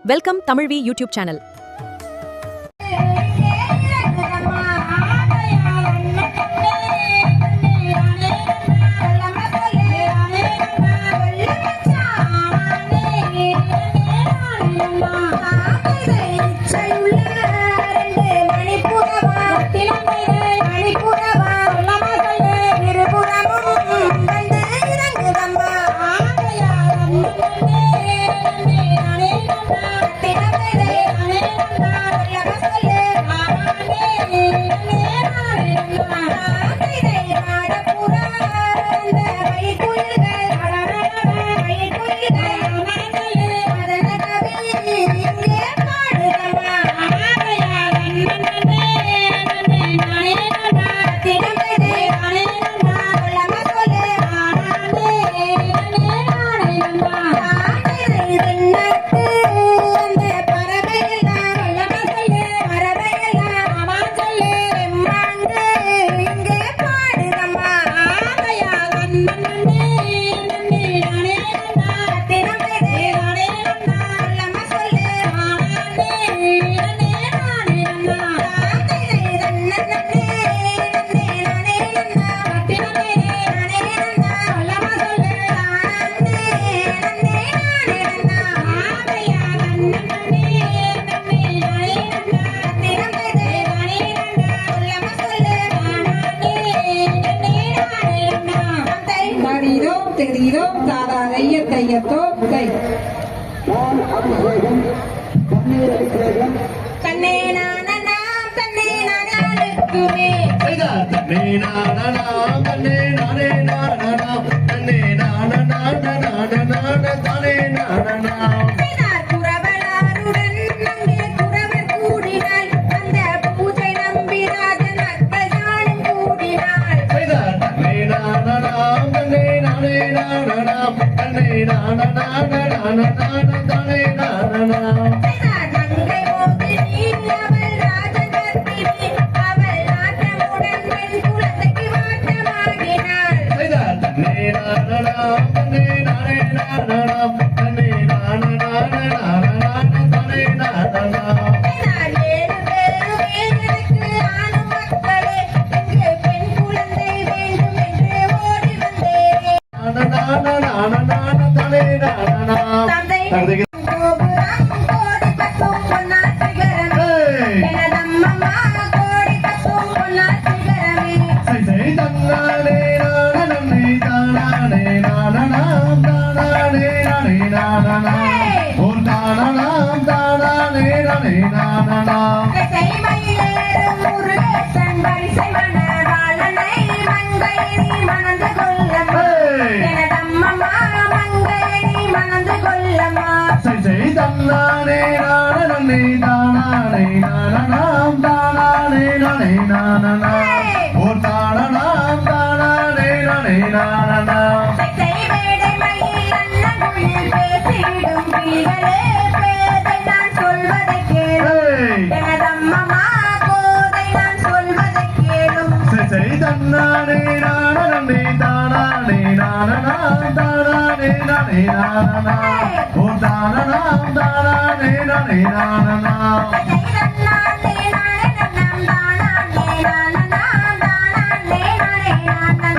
Welcome தமிழ்வி YouTube channel. தெரியும் தாரா நெய்ய தையத்தோ கை தன்னே நானா தன்னே நானாலுக்குமே தன்னே நானா தன்னே நானே நானா தன்னே நானா நானா நானா தானே நானா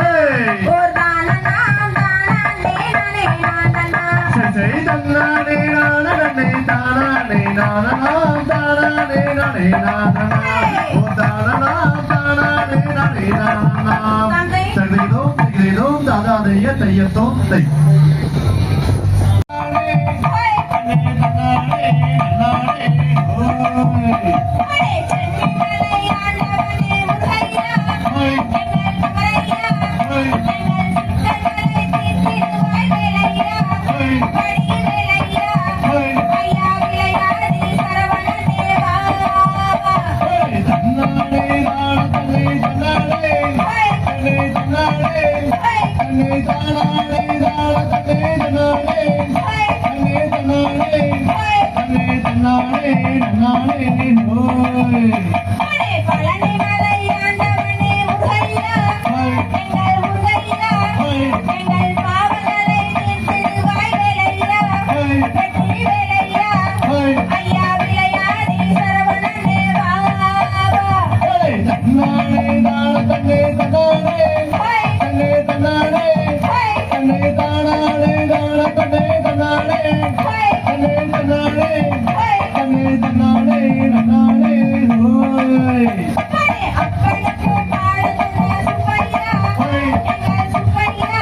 Hey! ஐயா விளையாடி சரவணனே வா தன்னானே தான தன்னே தன்னானே தன்னே தன்னானே தன்னே தானானே தான தன்னே தன்னானே தன்னே தன்னானே தன்னே தன்னானே நன்னானே ஹோய் அப்பனுக்கு பாடுகிற சுப்பையா எங்கள் சுப்பையா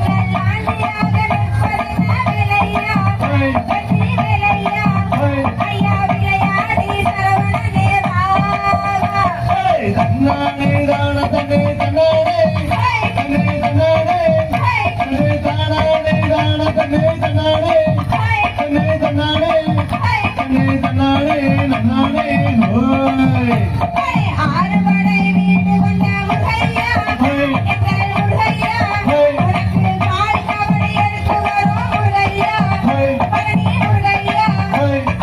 எங்கள் ஆண்டியாக நிற்பது விளையா வெற்றி விளையா ஐயா விளையாடி சரவணனே வா தன்னானே தான தன்னே தன்னானே தன்னே தன்னானே தன்னே தானானே தான தன்னே தன்னானே தன்னே தன்னானே தன்னே தன்னானே நன்னானே ஹோய் ஆறுபடை வீடு வந்த முகையா எங்கள் முகையா உனக்கு பால் கபடி எடுத்து வரும் முகையா பழனி முகையா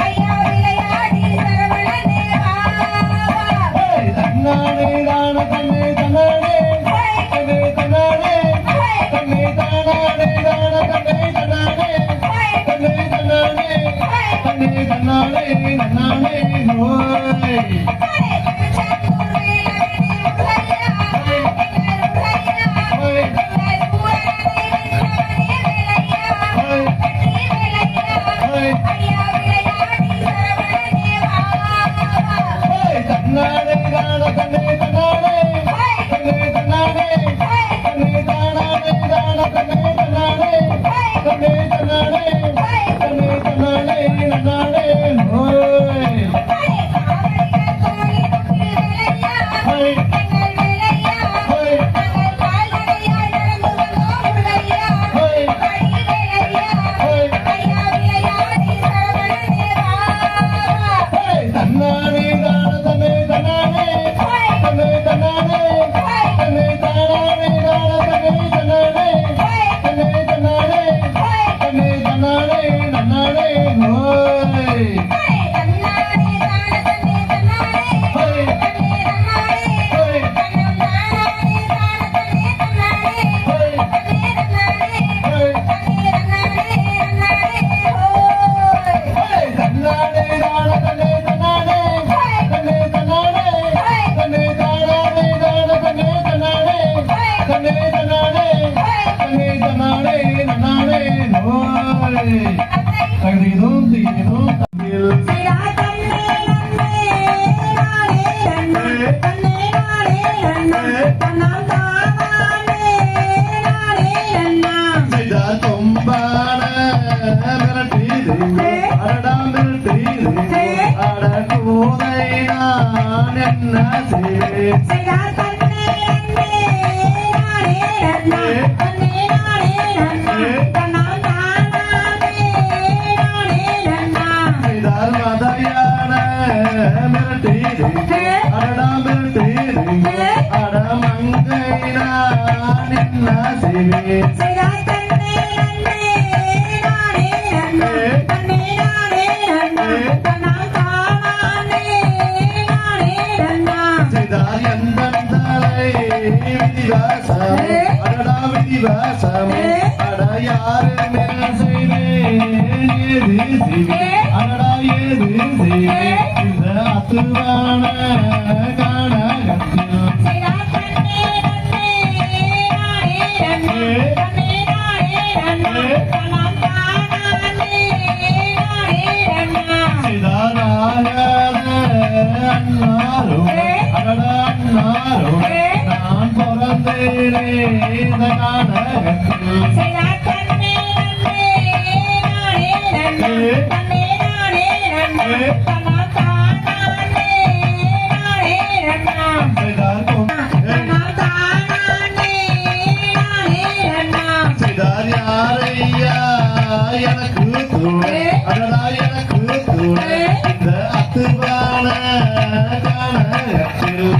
ஐயா விளையாடி சரவணனே வா தன்னானே தான தன்னே தன்னானே தன்னே தன்னானே தன்னே தானானே தான தன்னே தன்னானே தன்னே தன்னானே தன்னே தன்னானே நன்னானே ஹோய் தன்னானே தான தன்னே தன்னானே தன்னே தன்னானே தன்னே தானானே தான தன்னே தன்னானே தன்னே தன்னானே தன்னே தன்னானே நன்னானே ஹோய் ஹோய் ஹோய் ஹோய் தன்னானே தான தன்னே தன்னானே தன்னே தன்னானே தன்னே தானானே தான தன்னே தன்னானே தன்னே தன்னானே தன்னே தன்னானே நன்னானே ஹோய் ஹோய் ஹோய் தன்னானே தான தன்னே தன்னானே தன்னே தன்னானே தன்னே தானானே தான தன்னே தன்னானே தன்னே தன்னானே தன்னே தன்னானே நன்னானே ஹோய் தகுதிதும் தீதும் தமிழ் செய்தார் கொம்பான மிரட்டீது அடடா மிரட்டீது அட கூதை நான் என்ன செய்வேன் செய்தார் மதையான மிரட்டீது அடடா மிரட்டீது அட மங்கை நான் என்ன செய்வேன் செய்தார் எந்த தலை விதிவாசம் அடடா விதிவாசம் அட யாரு மேல் செய்வேன் ஏது செய்வேன் அடடா ஏது செய்வேன் இந்த அத்துவான காணகத்தில் செய்தாராக அண்ணாரும் அடடா அண்ணாரும் நான் பிறந்தேனே இந்த காணகத்தில் செய்தார் யாரையா எனக்கு துணை அடடா எனக்கு துணை இந்த அத்துவான காணகத்தில்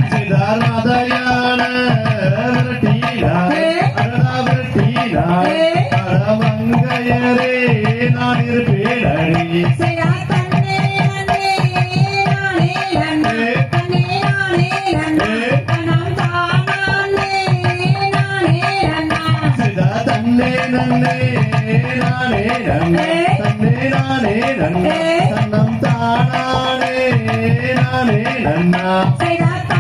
செய்தார் மதையான விரட்டினார் அடடா விரட்டினார் அட மங்கையரே நான் இருப்பேன் அடி செய்தார் நன்னே நன்னே நானே நன்னே நன்னே நானே நன்னே தன்னம் தானானே நானே நன்னா செய்தாத்தா